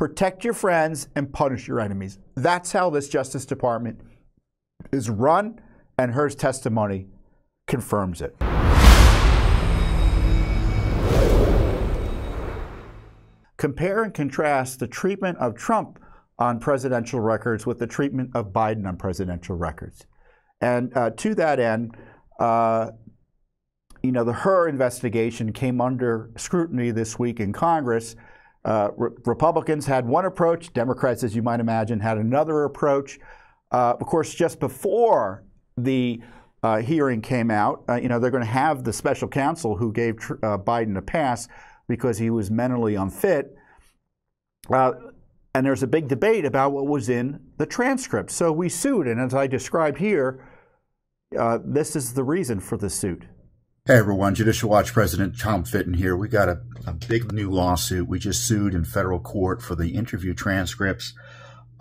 protect your friends and punish your enemies. That's how this Justice Department is run, and her testimony confirms it. Compare and contrast the treatment of Trump on presidential records with the treatment of Biden on presidential records. And to that end, the Hur investigation came under scrutiny this week in Congress. Republicans had one approach. Democrats, as you might imagine, had another approach. Of course, just before the hearing came out, they're going to have the special counsel who gave Biden a pass because he was mentally unfit. And there's a big debate about what was in the transcript. So we sued, and as I described here, this is the reason for the suit. Hey everyone, Judicial Watch President Tom Fitton here. We got a big new lawsuit. We just sued in federal court for the interview transcripts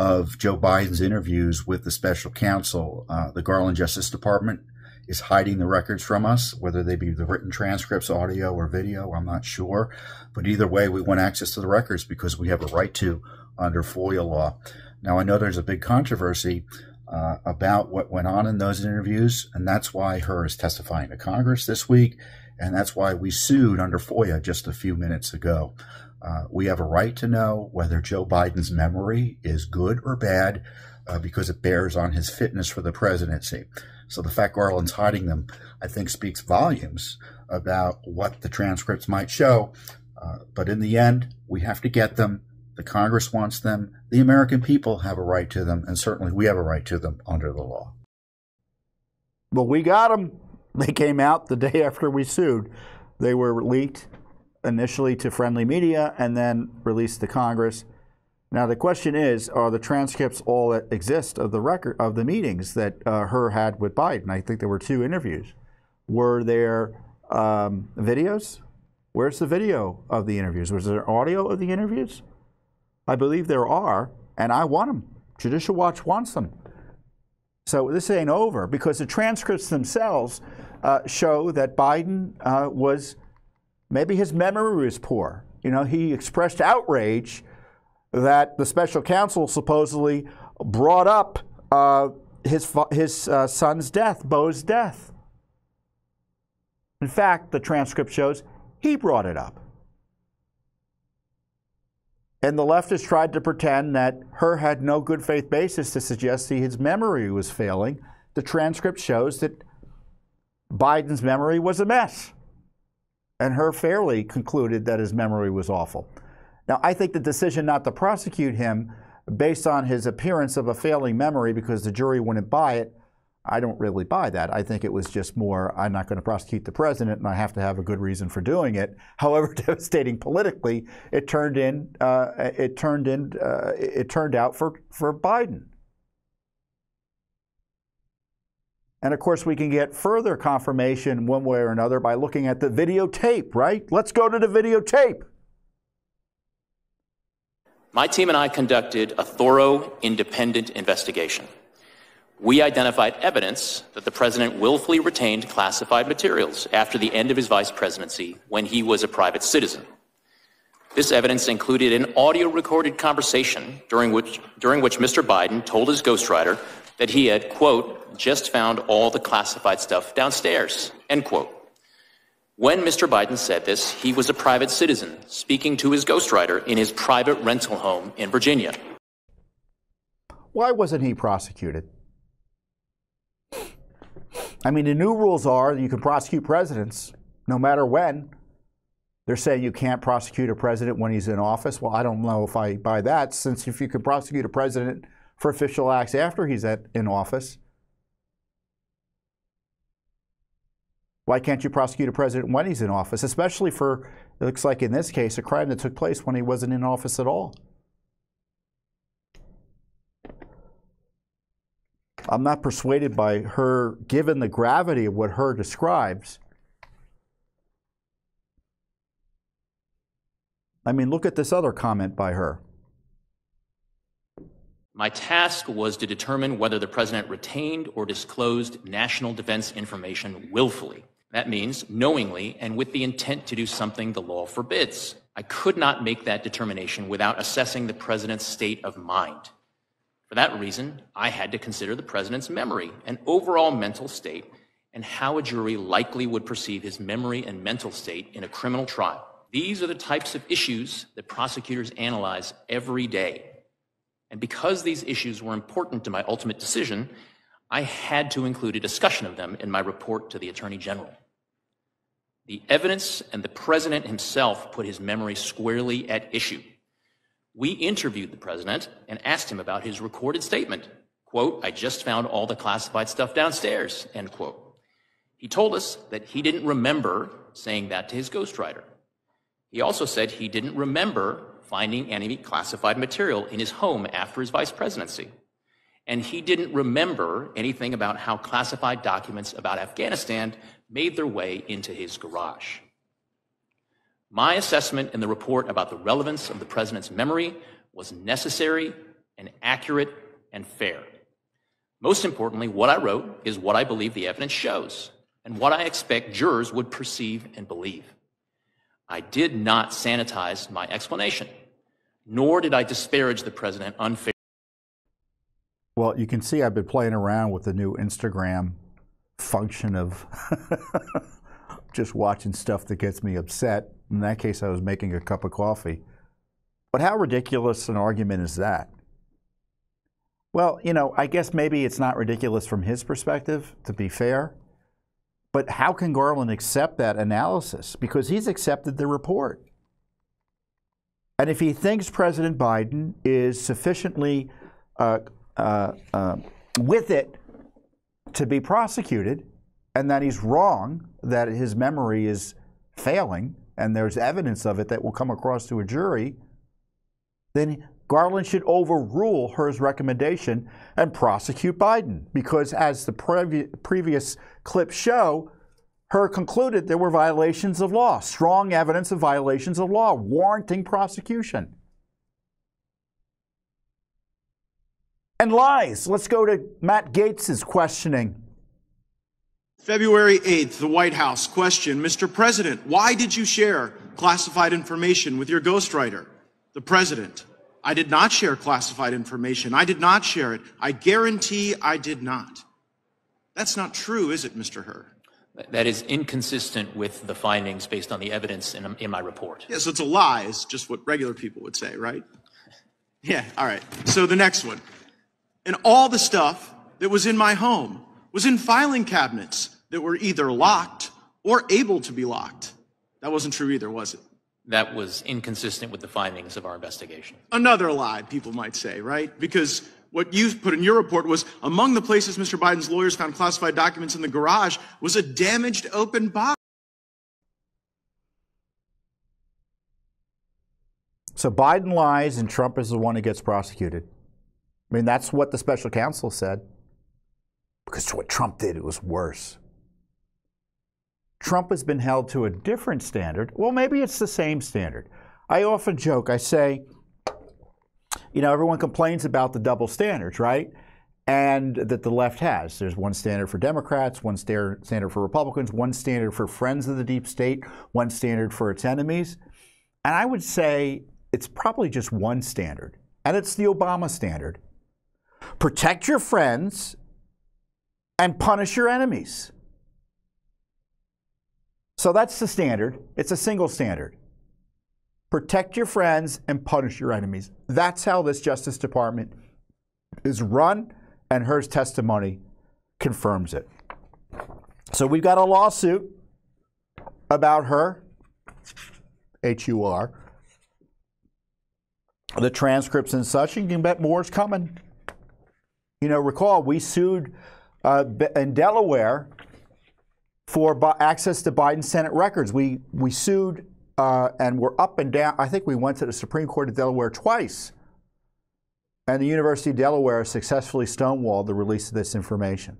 of Joe Biden's interviews with the special counsel. The Garland Justice Department is hiding the records from us, whether they be the written transcripts, audio, or video, I'm not sure. But either way, we want access to the records because we have a right to under FOIA law. Now, I know there's a big controversy about what went on in those interviews, and that's why Hur is testifying to Congress this week, and that's why we sued under FOIA just a few minutes ago. We have a right to know whether Joe Biden's memory is good or bad because it bears on his fitness for the presidency. So the fact Garland's hiding them, I think, speaks volumes about what the transcripts might show. But in the end, we have to get them. The Congress wants them. The American people have a right to them, and certainly we have a right to them under the law. Well, we got them. They came out the day after we sued. They were leaked initially to friendly media and then released to Congress. Now, the question is, are the transcripts all that exist of the record of the meetings that Hur had with Biden? I think there were 2 interviews. Were there videos? Where's the video of the interviews? Was there audio of the interviews? I believe there are, and I want them. Judicial Watch wants them. So this ain't over, because the transcripts themselves show that Biden maybe his memory was poor. He expressed outrage that the special counsel supposedly brought up his son's death, Beau's death. In fact, the transcript shows he brought it up. And the left has tried to pretend that Hur had no good faith basis to suggest his memory was failing. The transcript shows that Biden's memory was a mess. And Hur fairly concluded that his memory was awful. Now, I think the decision not to prosecute him based on his appearance of a failing memory because the jury wouldn't buy it, I don't really buy that. I think it was just more, I'm not going to prosecute the president and I have to have a good reason for doing it. However devastating politically, it turned out for Biden. And of course, we can get further confirmation one way or another by looking at the videotape, right? Let's go to the videotape. My team and I conducted a thorough, independent investigation. We identified evidence that the president willfully retained classified materials after the end of his vice presidency when he was a private citizen. This evidence included an audio-recorded conversation during which Mr. Biden told his ghostwriter that he had, quote, just found all the classified stuff downstairs, end quote. When Mr. Biden said this, he was a private citizen speaking to his ghostwriter in his private rental home in Virginia. Why wasn't he prosecuted? I mean, the new rules are that you can prosecute presidents no matter when. They're saying you can't prosecute a president when he's in office. Well, I don't know if I buy that, since if you can prosecute a president for official acts after he's in office, why can't you prosecute a president when he's in office, especially for, it looks like in this case, a crime that took place when he wasn't in office at all? I'm not persuaded by Hur, given the gravity of what Hur describes. I mean, look at this other comment by Hur. My task was to determine whether the president retained or disclosed national defense information willfully. That means knowingly and with the intent to do something the law forbids. I could not make that determination without assessing the president's state of mind. For that reason, I had to consider the president's memory and overall mental state and how a jury likely would perceive his memory and mental state in a criminal trial. These are the types of issues that prosecutors analyze every day. And because these issues were important to my ultimate decision, I had to include a discussion of them in my report to the Attorney General. The evidence and the president himself put his memory squarely at issue. We interviewed the president and asked him about his recorded statement. Quote, "I just found all the classified stuff downstairs," end quote. He told us that he didn't remember saying that to his ghostwriter. He also said he didn't remember finding any classified material in his home after his vice presidency. And he didn't remember anything about how classified documents about Afghanistan made their way into his garage. My assessment in the report about the relevance of the president's memory was necessary and accurate and fair. Most importantly, what I wrote is what I believe the evidence shows and what I expect jurors would perceive and believe. I did not sanitize my explanation, nor did I disparage the president unfairly. Well, you can see I've been playing around with the new Instagram function of just watching stuff that gets me upset. In that case, I was making a cup of coffee. But how ridiculous an argument is that? Well, you know, I guess maybe it's not ridiculous from his perspective, to be fair. But how can Garland accept that analysis? Because he's accepted the report. And if he thinks President Biden is sufficiently with it to be prosecuted, and that he's wrong, that his memory is failing, and there's evidence of it that will come across to a jury, then Garland should overrule Hur's recommendation and prosecute Biden. Because as the previous clips show, Hur concluded there were violations of law, strong evidence of violations of law, warranting prosecution. And lies. Let's go to Matt Gaetz's questioning. February 8th, the White House question, Mr. President, why did you share classified information with your ghostwriter? The President, I did not share classified information. I did not share it. I guarantee I did not. That's not true, is it, Mr. Hur? That is inconsistent with the findings based on the evidence in my report. Yes, it's a lie, is just what regular people would say, right? Yeah, all right. So the next one. And all the stuff that was in my home was in filing cabinets that were either locked or able to be locked. That wasn't true either, was it? That was inconsistent with the findings of our investigation. Another lie, people might say, right? Because what you put in your report was among the places Mr. Biden's lawyers found classified documents in the garage was a damaged open box. So Biden lies and Trump is the one who gets prosecuted. I mean, that's what the special counsel said. Because what Trump did, it was worse. Trump has been held to a different standard. Well, maybe it's the same standard. I often joke, I say, you know, everyone complains about the double standards, right? And that the left has. There's one standard for Democrats, one standard for Republicans, one standard for friends of the deep state, one standard for its enemies. And I would say it's probably just one standard, and it's the Obama standard. Protect your friends and punish your enemies. So that's the standard. It's a single standard. Protect your friends and punish your enemies. That's how this Justice Department is run, and Hur's testimony confirms it. So we've got a lawsuit about Hur, H-U-R, the transcripts and such, and you can bet more's coming. You know, recall, we sued in Delaware for access to Biden's Senate records. We sued and we're up and down. I think we went to the Supreme Court of Delaware twice. And the University of Delaware successfully stonewalled the release of this information.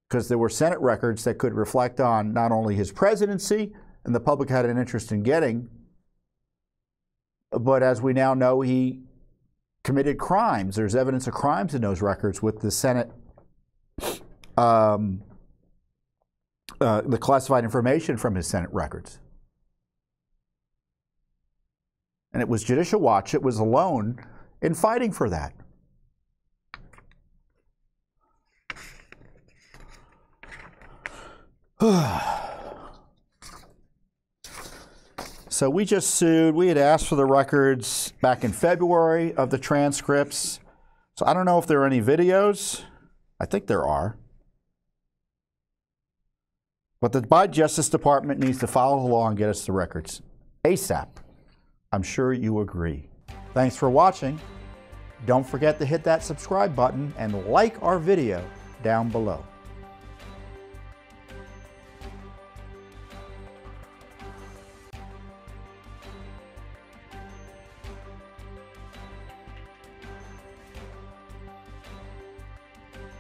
Because there were Senate records that could reflect on not only his presidency, and the public had an interest in getting, but as we now know, he committed crimes. There's evidence of crimes in those records with the Senate the classified information from his Senate records. And it was Judicial Watch, it was alone in fighting for that. So we just sued. We had asked for the records back in February of the transcripts. So I don't know if there are any videos. I think there are. But the Biden Justice Department needs to follow the law and get us the records ASAP. I'm sure you agree. Thanks for watching. Don't forget to hit that subscribe button and like our video down below.